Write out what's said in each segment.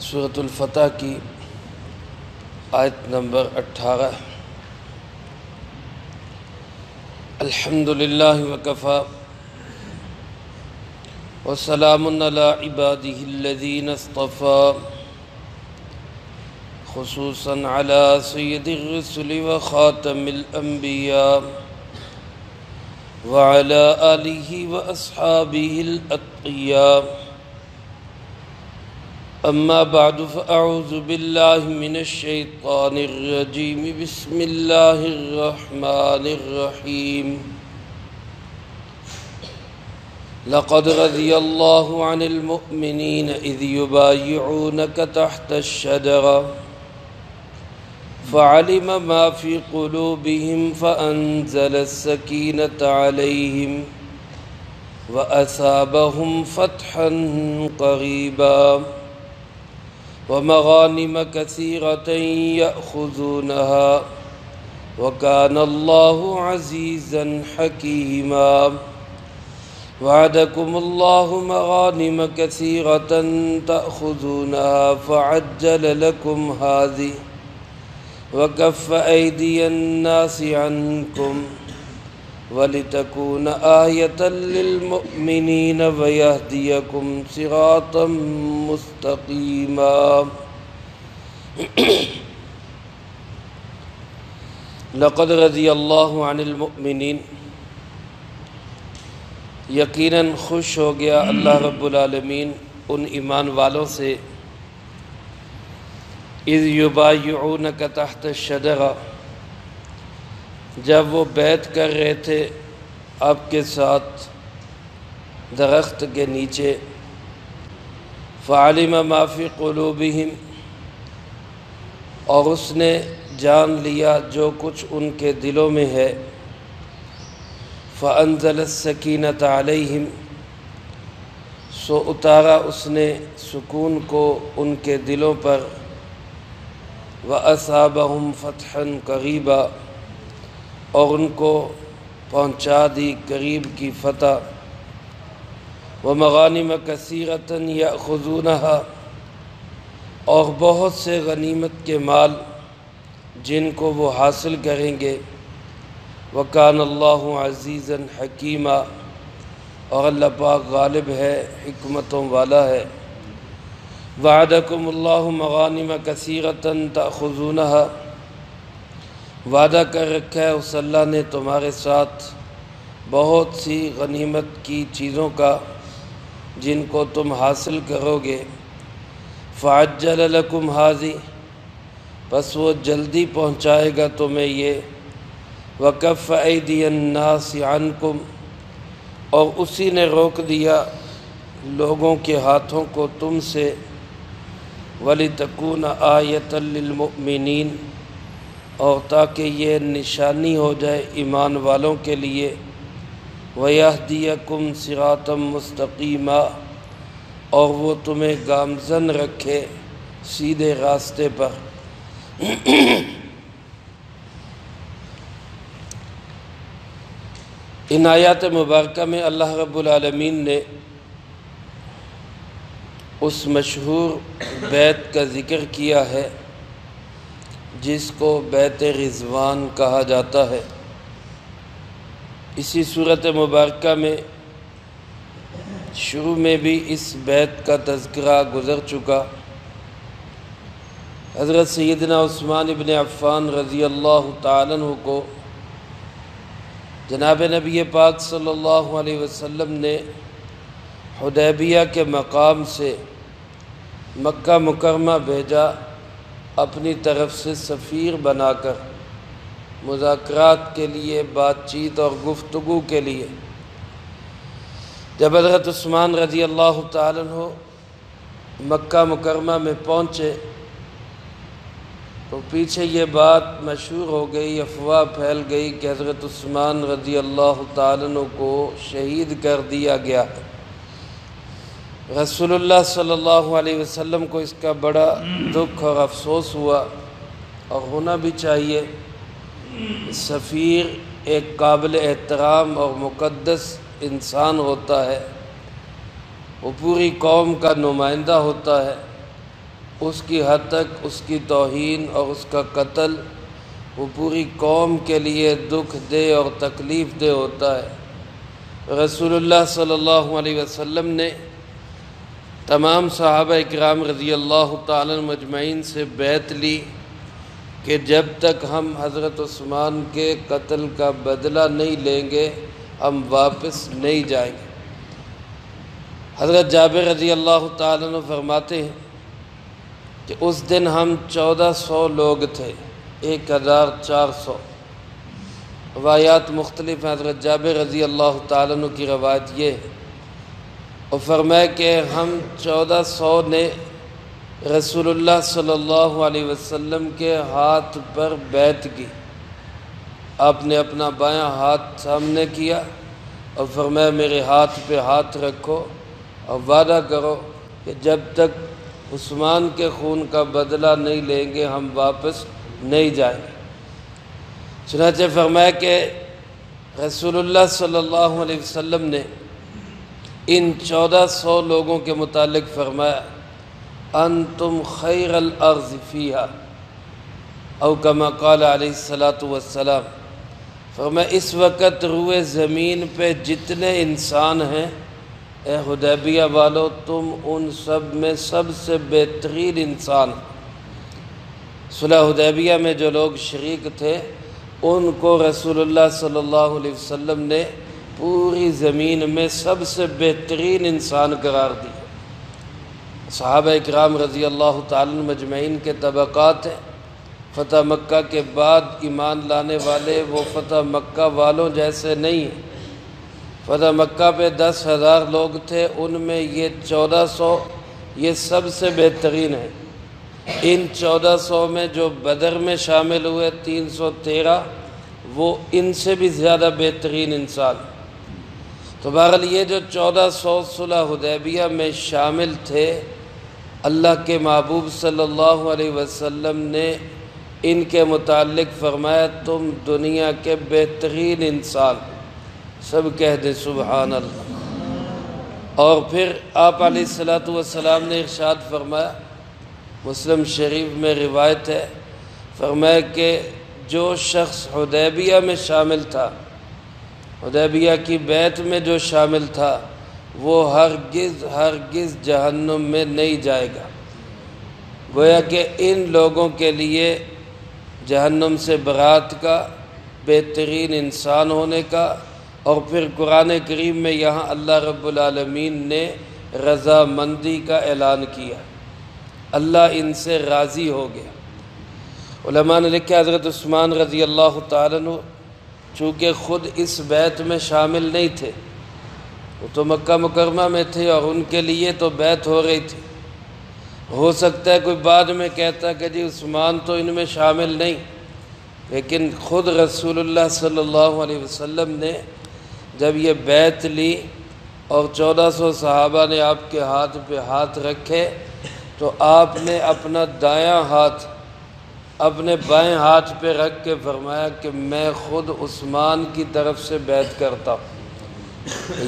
سورۃ الفتح کی آیت نمبر 18۔ الحمدللہ وکفی وسلام علی عبادہ الذین اصطفی، خصوصا علی سید الرسل وخاتم الانبیاء وعلی آلہ واصحابہ الاتقیاء۔ اما بعد فاعوذ باللہ من الشیطان الرجیم، بسم اللہ الرحمن الرحیم۔ لقد رضی اللہ عن المؤمنین اذ یبایعونک تحت الشجرہ فعلم ما فی قلوبہم فانزل السکینۃ علیہم واصابہم فتحا قریبا ومغانم كثيرة يأخذونها وكان الله عزيزا حكيما۔ وعدكم الله مغانم كثيرة تأخذونها فعجل لكم هذه وكف أيدي الناس عنكم وَلِتَكُونَ آيَةً لِلْمُؤْمِنِينَ وَيَهْدِيَكُمْ صِرَاطًا مُسْتَقِيمًا۔ لقد رضی اللہ عن المؤمنین، یقیناً خوش ہو گیا اللہ رب العالمین ان ایمان والوں سے، اذ یبایعونک تحت الشجرہ، جب وہ بیعت کر رہے تھے آپ کے ساتھ درخت کے نیچے، فعلم ما فی قلوبہم، اور اس نے جان لیا جو کچھ ان کے دلوں میں ہے، فانزل السکینۃ علیہم، سو اتارا اس نے سکون کو ان کے دلوں پر، واصابہم فتحا قریبا، اور ان کو پہنچا دی قریب کی فتح، ومغانم کثیرۃ یأخذونہا، اور بہت سے غنیمت کے مال جن کو وہ حاصل کریں گے، وکان اللہ عزیزا حکیما، اور اللہ پاک غالب ہے، حکمتوں والا ہے۔ وعدکم اللہ مغانم کثیرۃ تأخذونہا، وعدہ کر رکھا ہے اس اللہ نے تمہارے ساتھ بہت سی غنیمت کی چیزوں کا جن کو تم حاصل کرو گے، فعجل لکم ھذہ، پس وہ جلدی پہنچائے گا تمہیں یہ، وکف ایدی الناس عنکم، اور اسی نے روک دیا لوگوں کے ہاتھوں کو تم سے، وَلِتَكُونَ آیَةً لِلْمُؤْمِنِينَ، اور تاکہ یہ نشانی ہو جائے ایمان والوں کے لیے، وَيَهْدِيَكُمْ صِرَاطًا مُسْتَقِيمًا، اور وہ تمہیں گامزن رکھے سیدھے راستے پر۔ ان آیات مبارکہ میں اللہ رب العالمین نے اس مشہور بیعت کا ذکر کیا ہے جس کو بیعت رضوان کہا جاتا ہے۔ اسی صورت مبارکہ میں شروع میں بھی اس بیعت کا تذکرہ گزر چکا۔ حضرت سیدنا عثمان ابن عفان رضی اللہ تعالیٰ عنہ کو جناب نبی پاک صلی اللہ علیہ وسلم نے حدیبیہ کے مقام سے مکہ مکرمہ بھیجا، اپنی طرف سے سفیر بنا کر، مذاکرات کے لیے، بات چیت اور گفتگو کے لیے۔ جب حضرت عثمان رضی اللہ تعالیٰ عنہ مکہ مکرمہ میں پہنچے تو پیچھے یہ بات مشہور ہو گئی، افواہ پھیل گئی کہ حضرت عثمان رضی اللہ تعالیٰ عنہ کو شہید کر دیا گیا۔ رسول اللہ صلی اللہ علیہ وسلم کو اس کا بڑا دکھ اور افسوس ہوا، اور ہونا بھی چاہیے۔ سفیر ایک قابل احترام اور مقدس انسان ہوتا ہے، وہ پوری قوم کا نمائندہ ہوتا ہے، اس کی حد تک اس کی توہین اور اس کا قتل وہ پوری قوم کے لیے دکھ دہ اور تکلیف دہ ہوتا ہے۔ رسول اللہ صلی اللہ علیہ وسلم نے تمام صحابہ اکرام رضی اللہ تعالیٰ مجمعین سے بیعت لی کہ جب تک ہم حضرت عثمان کے قتل کا بدلہ نہیں لیں گے ہم واپس نہیں جائیں گے۔ حضرت جابر رضی اللہ تعالیٰ عنہ فرماتے ہیں کہ اس دن ہم 1400 لوگ تھے، 1400۔ روایات مختلف ہیں، حضرت جابر رضی اللہ تعالیٰ عنہ کی روایت یہ ہے، اور فرمایا کہ ہم 1400 نے رسول اللہ صلی اللہ علیہ وسلم کے ہاتھ پر بیعت کی۔ آپ نے اپنا بایاں ہاتھ سامنے کیا اور فرمایا میرے ہاتھ پہ ہاتھ رکھو اور وعدہ کرو کہ جب تک عثمان کے خون کا بدلہ نہیں لیں گے ہم واپس نہیں جائیں گے۔ چنانچہ فرمایا کہ رسول اللہ صلی اللہ علیہ وسلم نے ان 1400 لوگوں کے متعلق فرمایا انتم خیر الارض فیہا، او کما قال علیہ الصلاۃ والسلام۔ فرمایا اس وقت روئے زمین پہ جتنے انسان ہیں اے حدیبیہ والو تم ان سب میں سب سے بہترین انسان۔ صلح حدیبیہ میں جو لوگ شریک تھے ان کو رسول اللہ صلی اللہ علیہ وسلم نے پوری زمین میں سب سے بہترین انسان قرار دی۔ صحابہ اکرام رضی اللہ تعالیٰ مجمعین کے طبقات ہیں۔ فتح مکہ کے بعد ایمان لانے والے وہ فتح مکہ والوں جیسے نہیں ہیں۔ فتح مکہ پہ 10,000 لوگ تھے، ان میں یہ 1400 یہ سب سے بہترین ہیں۔ ان 1400 میں جو بدر میں شامل ہوئے 313 وہ ان سے بھی زیادہ بہترین انسان۔ تو بہرحال یہ جو 1400 صلح حدیبیہ میں شامل تھے، اللہ کے محبوب صلی اللہ علیہ وسلم نے ان کے متعلق فرمایا تم دنیا کے بہترین انسان۔ سب کہہ دیں سبحان اللہ۔ اور پھر آپ علیہ الصلاۃ والسلام نے ارشاد فرمایا، مسلم شریف میں روایت ہے، فرمایا کہ جو شخص حدیبیہ میں شامل تھا، حدیبیہ کی بیعت میں جو شامل تھا، وہ ہرگز جہنم میں نہیں جائے گا۔ گویا کہ ان لوگوں کے لیے جہنم سے برات کا، بہترین انسان ہونے کا، اور پھر قرآن کریم میں یہاں اللہ رب العالمین نے رضامندی کا اعلان کیا، اللہ ان سے راضی ہو گیا۔ علماء نے لکھا حضرت عثمان رضی اللہ تعالیٰ عنہ چونکہ خود اس بیعت میں شامل نہیں تھے، وہ تو مکہ مکرمہ میں تھے اور ان کے لیے تو بیعت ہو رہی تھی۔ ہو سکتا ہے کوئی بعد میں کہتا کہ جی عثمان تو ان میں شامل نہیں، لیکن خود رسول اللہ صلی اللہ علیہ وسلم نے جب یہ بیعت لی اور 1400 صحابہ نے آپ کے ہاتھ پہ ہاتھ رکھے تو آپ نے اپنا دایاں ہاتھ اپنے بائیں ہاتھ پہ رکھ کے فرمایا کہ میں خود عثمان کی طرف سے بیعت کرتا ہوں،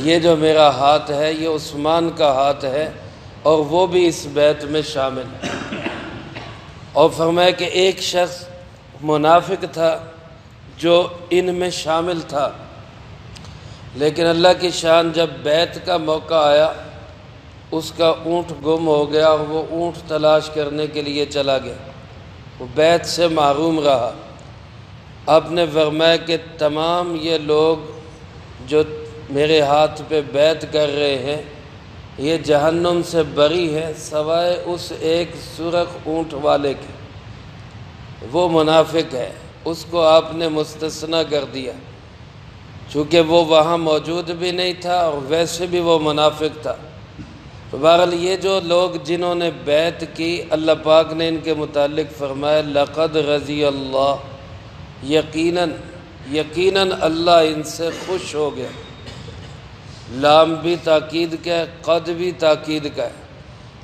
یہ جو میرا ہاتھ ہے یہ عثمان کا ہاتھ ہے اور وہ بھی اس بیعت میں شامل ہے۔ اور فرمایا کہ ایک شخص منافق تھا جو ان میں شامل تھا، لیکن اللہ کی شان جب بیعت کا موقع آیا اس کا اونٹ گم ہو گیا اور وہ اونٹ تلاش کرنے کے لیے چلا گیا، وہ بیعت سے محروم رہا۔ آپ نے فرمایا کہ تمام یہ لوگ جو میرے ہاتھ پہ بیعت کر رہے ہیں یہ جہنم سے بری ہے سوائے اس ایک سرخ اونٹ والے کے، وہ منافق ہے، اس کو آپ نے مستثنیٰ کر دیا چونکہ وہ وہاں موجود بھی نہیں تھا اور ویسے بھی وہ منافق تھا۔ تو بہرحال یہ جو لوگ جنہوں نے بیعت کی اللہ پاک نے ان کے متعلق فرمایا لقد رضی اللہ، یقیناً اللہ ان سے خوش ہو گیا۔ لام بھی تاکید کا ہے، قد بھی تاکید کا ہے،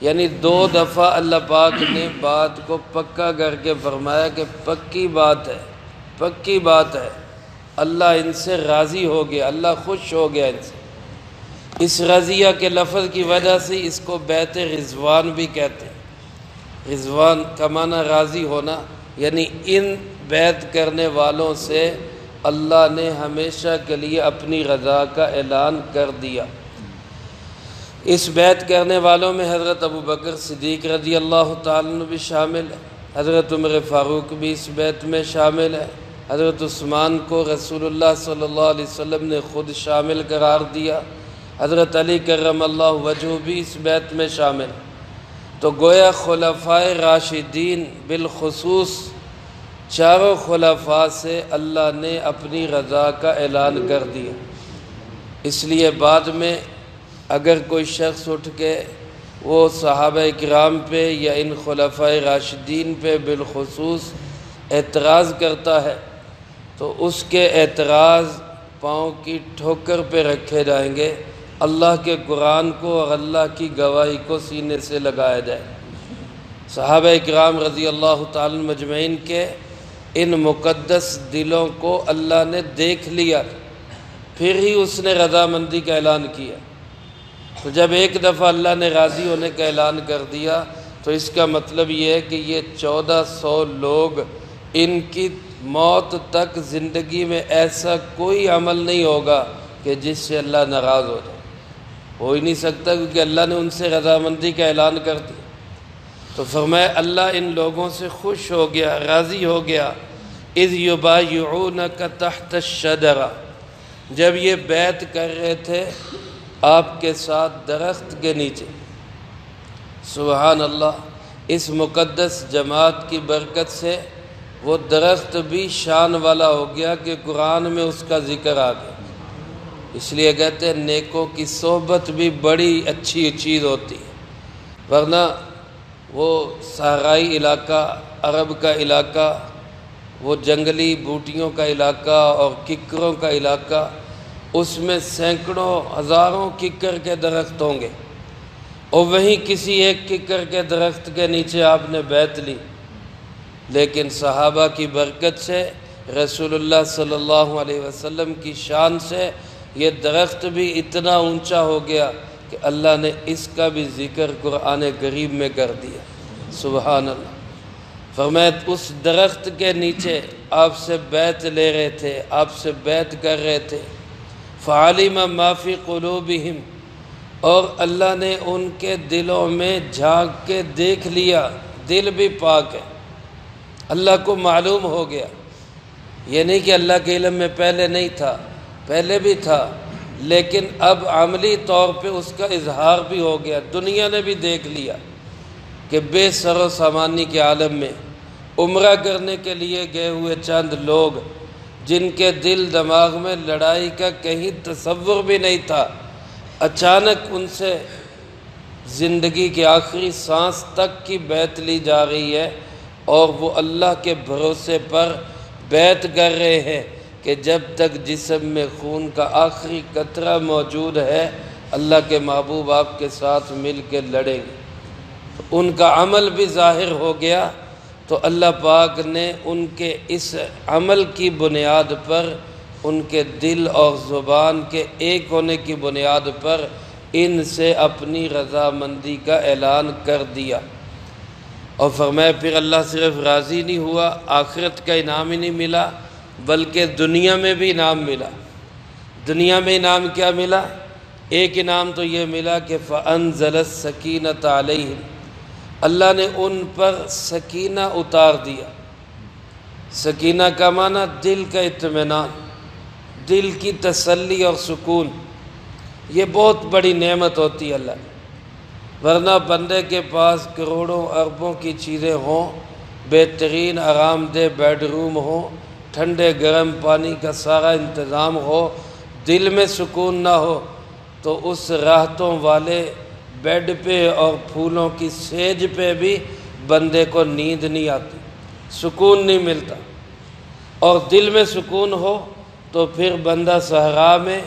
یعنی 2 دفعہ اللہ پاک نے بات کو پکا کر کے فرمایا کہ پکی بات ہے، اللہ ان سے راضی ہو گیا، اللہ خوش ہو گیا ان سے۔ اس رضیہ کے لفظ کی وجہ سے اس کو بیعت رضوان بھی کہتے ہیں۔ رضوان کا معنی راضی ہونا، یعنی ان بیعت کرنے والوں سے اللہ نے ہمیشہ کے لیے اپنی رضا کا اعلان کر دیا۔ اس بیعت کرنے والوں میں حضرت ابوبکر صدیق رضی اللہ تعالیٰ عنہ بھی شامل ہے، حضرت عمر فاروق بھی اس بیعت میں شامل ہے، حضرت عثمان کو رسول اللہ صلی اللہ علیہ وسلم نے خود شامل قرار دیا، حضرت علی کرم اللہ وجہہ بھی اس بیعت میں شامل۔ تو گویا خلفائے راشدین بالخصوص چاروں خلفاء سے اللہ نے اپنی رضا کا اعلان کر دیا۔ اس لیے بعد میں اگر کوئی شخص اٹھ کے وہ صحابہ کرام پہ یا ان خلفائے راشدین پہ بالخصوص اعتراض کرتا ہے تو اس کے اعتراض پاؤں کی ٹھوکر پہ رکھے جائیں گے، اللہ کے قرآن کو اور اللہ کی گواہی کو سینے سے لگایا جائے۔ صحابہ کرام رضی اللہ تعالیٰ مجمعین کے ان مقدس دلوں کو اللہ نے دیکھ لیا، پھر ہی اس نے رضامندی کا اعلان کیا۔ تو جب ایک دفعہ اللہ نے راضی ہونے کا اعلان کر دیا تو اس کا مطلب یہ ہے کہ یہ 1400 لوگ، ان کی موت تک زندگی میں ایسا کوئی عمل نہیں ہوگا کہ جس سے اللہ ناراض ہو جائے، ہو ہی نہیں سکتا، کیونکہ اللہ نے ان سے رضامندی کا اعلان کر دیا۔ تو فرمایا اللہ ان لوگوں سے خوش ہو گیا، راضی ہو گیا۔ اذ یبایعونک تحت الشجرہ، جب یہ بیعت کر رہے تھے آپ کے ساتھ درخت کے نیچے۔ سبحان اللہ، اس مقدس جماعت کی برکت سے وہ درخت بھی شان والا ہو گیا کہ قرآن میں اس کا ذکر آ گیا۔ اس لیے کہتے ہیں نیکوں کی صحبت بھی بڑی اچھی چیز ہوتی ہے، ورنہ وہ صحرائی علاقہ، عرب کا علاقہ، وہ جنگلی بوٹیوں کا علاقہ اور ککروں کا علاقہ، اس میں سینکڑوں ہزاروں ککر کے درخت ہوں گے، اور وہیں کسی ایک ککر کے درخت کے نیچے آپ نے بیعت لی۔ لیکن صحابہ کی برکت سے، رسول اللہ صلی اللہ علیہ وسلم کی شان سے یہ درخت بھی اتنا اونچا ہو گیا کہ اللہ نے اس کا بھی ذکر قرآن کریم میں کر دیا۔ سبحان اللہ۔ فرمایا اس درخت کے نیچے آپ سے بیعت لے رہے تھے، آپ سے بیعت کر رہے تھے۔ فعلم ما فی قلوبہم، اور اللہ نے ان کے دلوں میں جھانک کے دیکھ لیا، دل بھی پاک ہے، اللہ کو معلوم ہو گیا۔ یہ نہیں کہ اللہ کے علم میں پہلے نہیں تھا، پہلے بھی تھا، لیکن اب عملی طور پہ اس کا اظہار بھی ہو گیا، دنیا نے بھی دیکھ لیا کہ بے سر و سامانی کے عالم میں عمرہ کرنے کے لیے گئے ہوئے چند لوگ، جن کے دل دماغ میں لڑائی کا کہیں تصور بھی نہیں تھا، اچانک ان سے زندگی کے آخری سانس تک کی بیعت لی جا رہی ہے، اور وہ اللہ کے بھروسے پر بیعت کر رہے ہیں کہ جب تک جسم میں خون کا آخری قطرہ موجود ہے اللہ کے محبوب آپ کے ساتھ مل کے لڑیں گے۔ ان کا عمل بھی ظاہر ہو گیا، تو اللہ پاک نے ان کے اس عمل کی بنیاد پر، ان کے دل اور زبان کے ایک ہونے کی بنیاد پر ان سے اپنی رضامندی کا اعلان کر دیا۔ اور فرمایا پھر اللہ صرف راضی نہیں ہوا، آخرت کا انعام ہی نہیں ملا بلکہ دنیا میں بھی انعام ملا۔ دنیا میں انعام کیا ملا؟ ایک انعام تو یہ ملا کہ فَأَنزَلَ السَّكِينَةَ عَلَيْهِمْ، اللہ نے ان پر سکینہ اتار دیا۔ سکینہ کا معنی دل کا اطمینان، دل کی تسلی اور سکون۔ یہ بہت بڑی نعمت ہوتی ہے اللہ کی، ورنہ بندے کے پاس کروڑوں اربوں کی چیزیں ہوں، بہترین آرام دہ بیڈ روم ہو، ٹھنڈے گرم پانی کا سارا انتظام ہو، دل میں سکون نہ ہو تو اس راحتوں والے بیڈ پہ اور پھولوں کی سیج پہ بھی بندے کو نیند نہیں آتی، سکون نہیں ملتا۔ اور دل میں سکون ہو تو پھر بندہ صحرا میں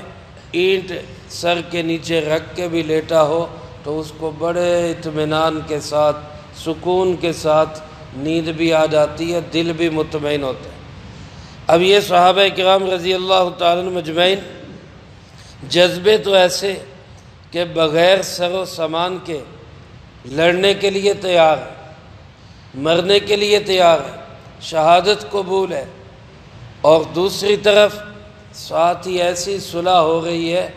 اینٹ سر کے نیچے رکھ کے بھی لیٹا ہو تو اس کو بڑے اطمینان کے ساتھ، سکون کے ساتھ نیند بھی آ جاتی ہے، دل بھی مطمئن ہوتا ہے۔ اب یہ صحابہ کرام رضی اللہ تعالیٰ عنہ مجمعین جذبے تو ایسے کہ بغیر سر و سامان کے لڑنے کے لیے تیار ہیں، مرنے کے لیے تیار ہے، شہادت قبول ہے، اور دوسری طرف ساتھ ہی ایسی صلح ہو رہی ہے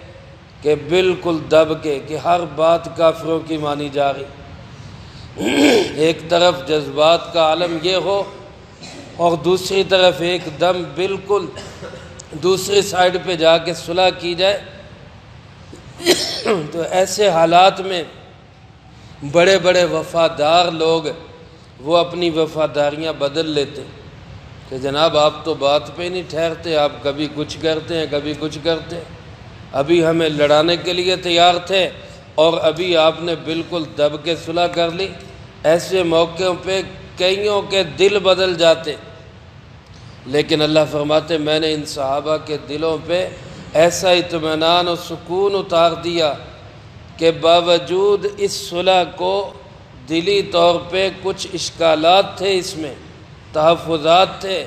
کہ بالکل دب کے کہ ہر بات کافروں کی مانی جا رہی۔ ایک طرف جذبات کا عالم یہ ہو اور دوسری طرف ایک دم بالکل دوسری سائیڈ پہ جا کے صلح کی جائے، تو ایسے حالات میں بڑے بڑے وفادار لوگ وہ اپنی وفاداریاں بدل لیتے کہ جناب آپ تو بات پہ نہیں ٹھہرتے، آپ کبھی کچھ کرتے ہیں کبھی کچھ کرتے ہیں، ابھی ہمیں لڑانے کے لیے تیار تھے اور ابھی آپ نے بالکل دب کے صلح کر لی۔ ایسے موقعوں پہ کئیوں کے دل بدل جاتے، لیکن اللہ فرماتے میں نے ان صحابہ کے دلوں پہ ایسا اطمینان و سکون اتار دیا کہ باوجود اس صلح کو دلی طور پہ کچھ اشکالات تھے، اس میں تحفظات تھے،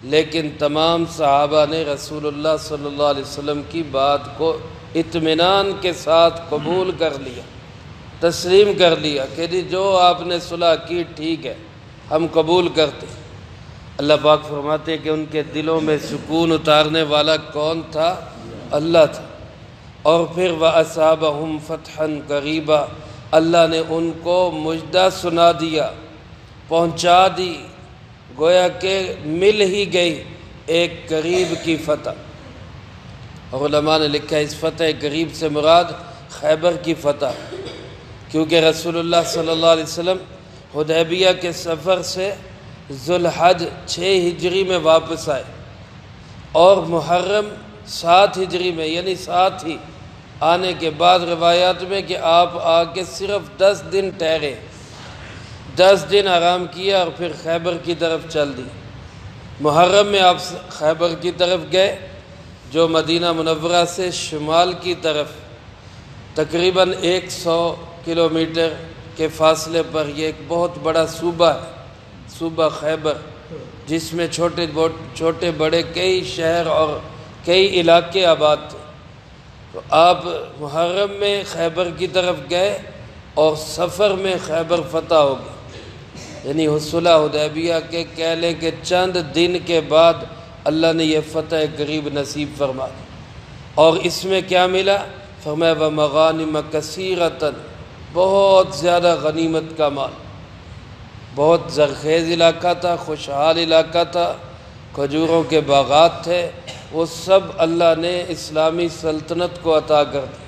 لیکن تمام صحابہ نے رسول اللہ صلی اللہ علیہ وسلم کی بات کو اطمینان کے ساتھ قبول کر لیا، تسلیم کر لیا کہ جی جو آپ نے صلح کی ٹھیک ہے، ہم قبول کرتے۔ اللہ پاک فرماتے ہیں کہ ان کے دلوں میں سکون اتارنے والا کون تھا؟ اللہ تھا۔ اور پھر وَأَصَابَهُمْ فَتْحًا قَرِيبًا، اللہ نے ان کو مژدہ سنا دیا، پہنچا دی، گویا کہ مل ہی گئی ایک قریب کی فتح۔ اور علماء نے لکھا اس فتح قریب سے مراد خیبر کی فتح، کیونکہ رسول اللہ صلی اللہ علیہ وسلم حدیبیہ کے سفر سے ذوالحج 6 ہجری میں واپس آئے اور محرم 7 ہجری میں، یعنی ساتھ ہی آنے کے بعد روایات میں کہ آپ آ کے صرف 10 دن ٹھہرے، 10 دن آرام کیا اور پھر خیبر کی طرف چل دی۔ محرم میں آپ خیبر کی طرف گئے، جو مدینہ منورہ سے شمال کی طرف تقریباً 100 کلومیٹر کے فاصلے پر یہ ایک بہت بڑا صوبہ ہے، صوبہ خیبر، جس میں چھوٹے بڑے کئی شہر اور کئی علاقے آباد تھے۔ تو آپ محرم میں خیبر کی طرف گئے اور سفر میں خیبر فتح ہو گئی، یعنی صلح حدیبیہ کے کہہ لیں کہ چند دن کے بعد اللہ نے یہ فتح قریب نصیب فرما دی۔ اور اس میں کیا ملا؟ فرمایا وَمَغَانِمَ كَثِيرَةً، بہت زیادہ غنیمت کا مال، بہت زرخیز علاقہ تھا، خوشحال علاقہ تھا، کھجوروں کے باغات تھے، وہ سب اللہ نے اسلامی سلطنت کو عطا کر دی۔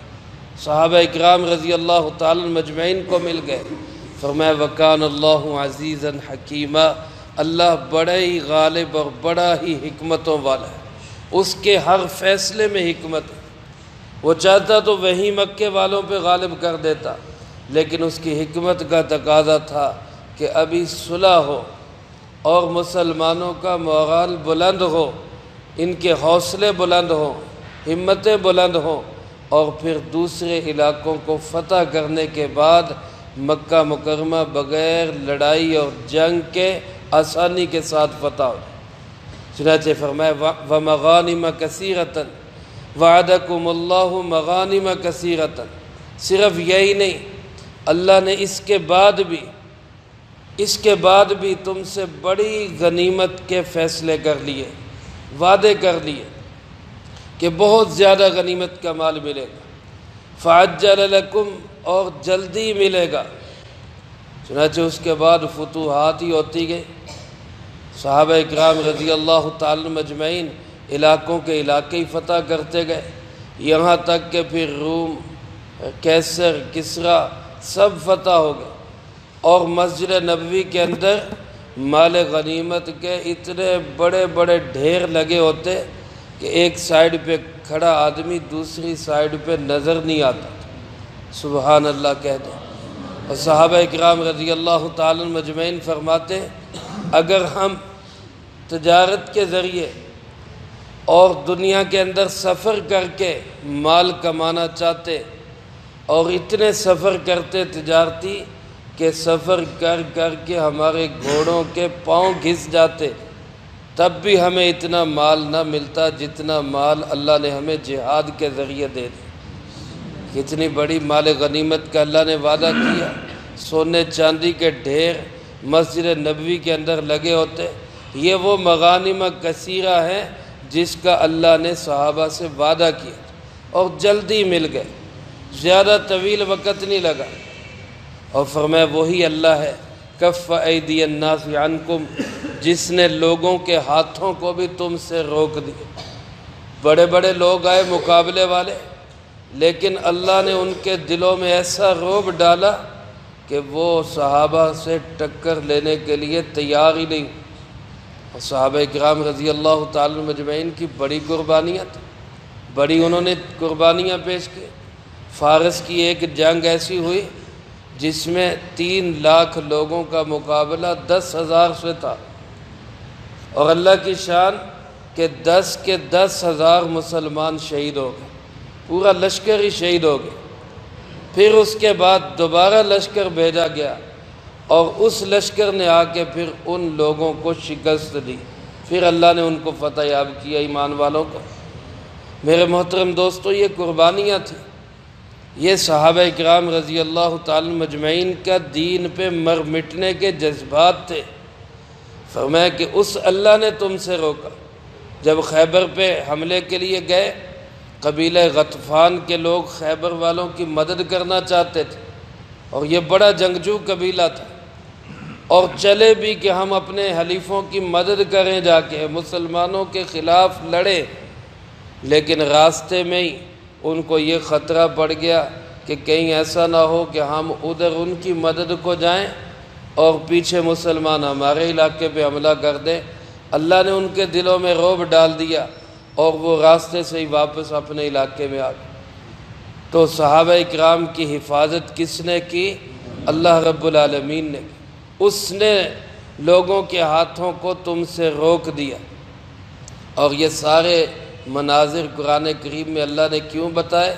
صحابہ اکرام رضی اللہ تعالی مجمعین کو مل گئے۔ فرمایا وَكَانَ اللَّهُ عَزِيزًا حَكِيمًا، اللہ بڑا ہی غالب اور بڑا ہی حکمتوں والا ہے، اس کے ہر فیصلے میں حکمت ہے۔ وہ چاہتا تو وہی مکے والوں پہ غالب کر دیتا، لیکن اس کی حکمت کا تقاضا تھا کہ ابھی صلح ہو اور مسلمانوں کا مورال بلند ہو، ان کے حوصلے بلند ہوں، ہمتیں بلند ہوں، اور پھر دوسرے علاقوں کو فتح کرنے کے بعد مکہ مکرمہ بغیر لڑائی اور جنگ کے آسانی کے ساتھ فتح ہو۔ چنانچہ فرمایا وَمَغَانِمَ كَثِيرَةً وَعَدَكُمُ اللَّهُ مَغَانِمَ كَثِيرَةً، صرف یہی نہیں، اللہ نے اس کے بعد بھی تم سے بڑی غنیمت کے فیصلے کر لیے، وعدے کر لیے کہ بہت زیادہ غنیمت کا مال ملے گا، فَعَجَّلَ لَكُمْ، اور جلدی ملے گا۔ چنانچہ اس کے بعد فتوحات ہی ہوتی گئی، صحابہ اکرام رضی اللہ تعالی مجمعین علاقوں کے علاقے ہی فتح کرتے گئے، یہاں تک کہ پھر روم، کیسر، کسریٰ سب فتح ہو گئے، اور مسجد نبوی کے اندر مال غنیمت کے اتنے بڑے بڑے ڈھیر لگے ہوتے کہ ایک سائیڈ پہ کھڑا آدمی دوسری سائیڈ پہ نظر نہیں آتا تھا۔ سبحان اللہ کہہ دیں۔ اور صحابہ اکرام رضی اللہ تعالی مجمعین فرماتے اگر ہم تجارت کے ذریعے اور دنیا کے اندر سفر کر کے مال کمانا چاہتے اور اتنے سفر کرتے تجارتی کہ سفر کر کر کے ہمارے گھوڑوں کے پاؤں گھس جاتے، تب بھی ہمیں اتنا مال نہ ملتا جتنا مال اللہ نے ہمیں جہاد کے ذریعے دے دیا۔ کتنی بڑی مال غنیمت کا اللہ نے وعدہ کیا، سونے چاندی کے ڈھیر مسجد نبوی کے اندر لگے ہوتے۔ یہ وہ مغانم کثیرہ ہے جس کا اللہ نے صحابہ سے وعدہ کیا اور جلدی مل گئے، زیادہ طویل وقت نہیں لگا۔ اور فرمایا وہی اللہ ہے کف ایدی الناس عنکم، جس نے لوگوں کے ہاتھوں کو بھی تم سے روک دیا۔ بڑے بڑے لوگ آئے مقابلے والے، لیکن اللہ نے ان کے دلوں میں ایسا رعب ڈالا کہ وہ صحابہ سے ٹکر لینے کے لیے تیار ہی نہیں۔ اور صحابہ کرام رضی اللہ تعالی مجمعین کی بڑی قربانیاں تھیں، بڑی انہوں نے قربانیاں پیش کی۔ فارس کی ایک جنگ ایسی ہوئی جس میں 3 لاکھ لوگوں کا مقابلہ 10,000 سے تھا، اور اللہ کی شان کہ 10 کے 10,000 مسلمان شہید ہو گئے، پورا لشکر ہی شہید ہو گئے۔ پھر اس کے بعد دوبارہ لشکر بھیجا گیا، اور اس لشکر نے آ کے پھر ان لوگوں کو شکست دی، پھر اللہ نے ان کو فتح یاب کیا ایمان والوں کو۔ میرے محترم دوستو، یہ قربانیاں تھیں، یہ صحابہ کرام رضی اللہ تعالی مجمعین کا دین پہ مر مٹنے کے جذبات تھے۔ فرمایا کہ اس اللہ نے تم سے روکا۔ جب خیبر پہ حملے کے لیے گئے، قبیلہ غطفان کے لوگ خیبر والوں کی مدد کرنا چاہتے تھے، اور یہ بڑا جنگجو قبیلہ تھا، اور چلے بھی کہ ہم اپنے حلیفوں کی مدد کریں، جا کے مسلمانوں کے خلاف لڑے، لیکن راستے میں ہی ان کو یہ خطرہ پڑ گیا کہ کہیں ایسا نہ ہو کہ ہم ادھر ان کی مدد کو جائیں اور پیچھے مسلمان ہمارے علاقے پہ حملہ کر دیں۔ اللہ نے ان کے دلوں میں رعب ڈال دیا، اور وہ راستے سے ہی واپس اپنے علاقے میں آ گئے۔ تو صحابہ اکرام کی حفاظت کس نے کی؟ اللہ رب العالمین نے کی۔ اس نے لوگوں کے ہاتھوں کو تم سے روک دیا۔ اور یہ سارے مناظر قرآن کریم میں اللہ نے کیوں بتائے؟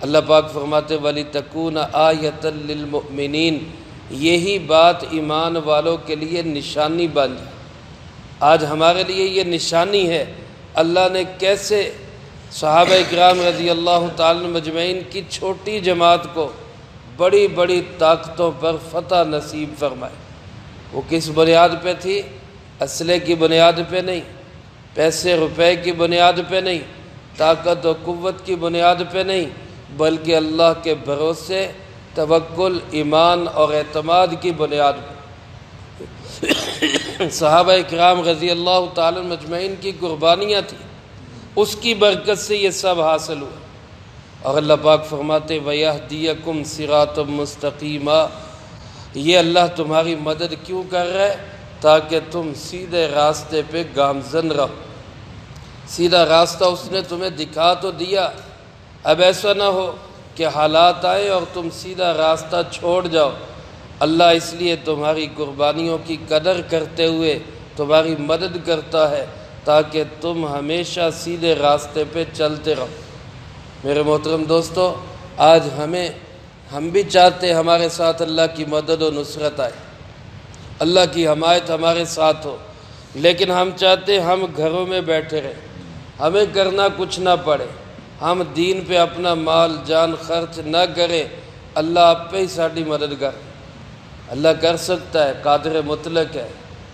اللہ پاک فرماتے وَلِتَكُونَ آیَةً لِلْمُؤْمِنِينَ، یہی بات ایمان والوں کے لیے نشانی بن جائے۔ آج ہمارے لیے یہ نشانی ہے اللہ نے کیسے صحابہ اکرام رضی اللہ تعالی مجمعین کی چھوٹی جماعت کو بڑی بڑی طاقتوں پر فتح نصیب فرمائے۔ وہ کس بنیاد پہ تھی؟ اسلحے کی بنیاد پہ نہیں، پیسے روپے کی بنیاد پہ نہیں، طاقت و قوت کی بنیاد پہ نہیں، بلکہ اللہ کے بھروسے، توکل، ایمان اور اعتماد کی بنیاد پہ۔ صحابہ اکرام رضی اللہ تعالی مجمعین کی قربانیاں تھیں، اس کی برکت سے یہ سب حاصل ہوا۔ اور اللہ پاک فرماتے وَيَهْدِيَكُمْ صِرَاطًا مُسْتَقِيمًا، یہ اللہ تمہاری مدد کیوں کر رہا ہے؟ تاکہ تم سیدھے راستے پہ گامزن رہو۔ سیدھا راستہ اس نے تمہیں دکھا تو دیا، اب ایسا نہ ہو کہ حالات آئے اور تم سیدھا راستہ چھوڑ جاؤ۔ اللہ اس لیے تمہاری قربانیوں کی قدر کرتے ہوئے تمہاری مدد کرتا ہے تاکہ تم ہمیشہ سیدھے راستے پہ چلتے رہو۔ میرے محترم دوستو، آج ہم بھی چاہتے ہیں ہمارے ساتھ اللہ کی مدد و نصرت آئے، اللہ کی حمایت ہمارے ساتھ ہو، لیکن ہم چاہتے ہیں ہم گھروں میں بیٹھے رہیں، ہمیں کرنا کچھ نہ پڑے، ہم دین پہ اپنا مال جان خرچ نہ کریں، اللہ آپ پہ ہی ساری مدد کر۔ اللہ کر سکتا ہے، قادر مطلق ہے،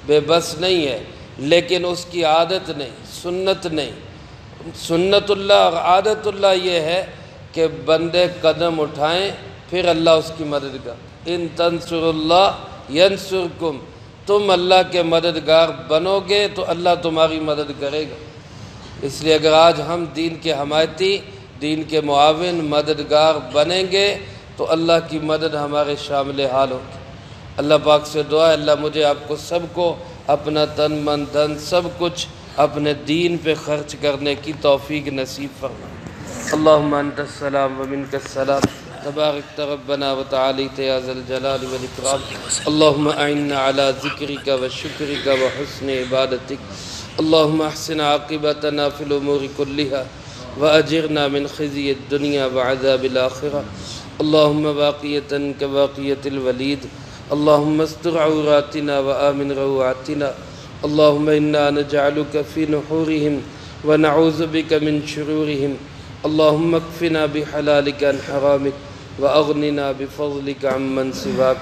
بے بس نہیں ہے، لیکن اس کی عادت نہیں، سنت نہیں۔ سنت اللہ اور عادت اللہ یہ ہے کہ بندے قدم اٹھائیں پھر اللہ اس کی مدد کر۔ ان تنصر اللہ ینصرکم، تم اللہ کے مددگار بنو گے تو اللہ تمہاری مدد کرے گا۔ اس لیے اگر آج ہم دین کے حمایتی، دین کے معاون، مددگار بنیں گے تو اللہ کی مدد ہمارے شامل حال ہوگی۔ اللہ پاک سے دعا ہے اللہ مجھے آپ کو سب کو اپنا تن من دھن سب کچھ اپنے دین پہ خرچ کرنے کی توفیق نصیب فرمائے۔ اللہم انت السلام ومنک السلام، تبارک ربنا وتعالیت یا ذا الجلال والاکرام۔ اللہم اعنا علی ذکرک وشکرک وحسن عبادتک۔ اللہم احسن عاقبتنا فی الامور کلہا واجرنا من خزی الدنیا وعذاب الآخرہ۔ اللہم باقیتا کباقیت الولید، اللہم استر عوراتنا وآمن روعاتنا۔ اللہم انا نجعلک فی نحورہم ونعوذ بک من شرورہم۔ اللہم اکفنا بحلالک عن حرامک واغننا بفضلک عمن سواک۔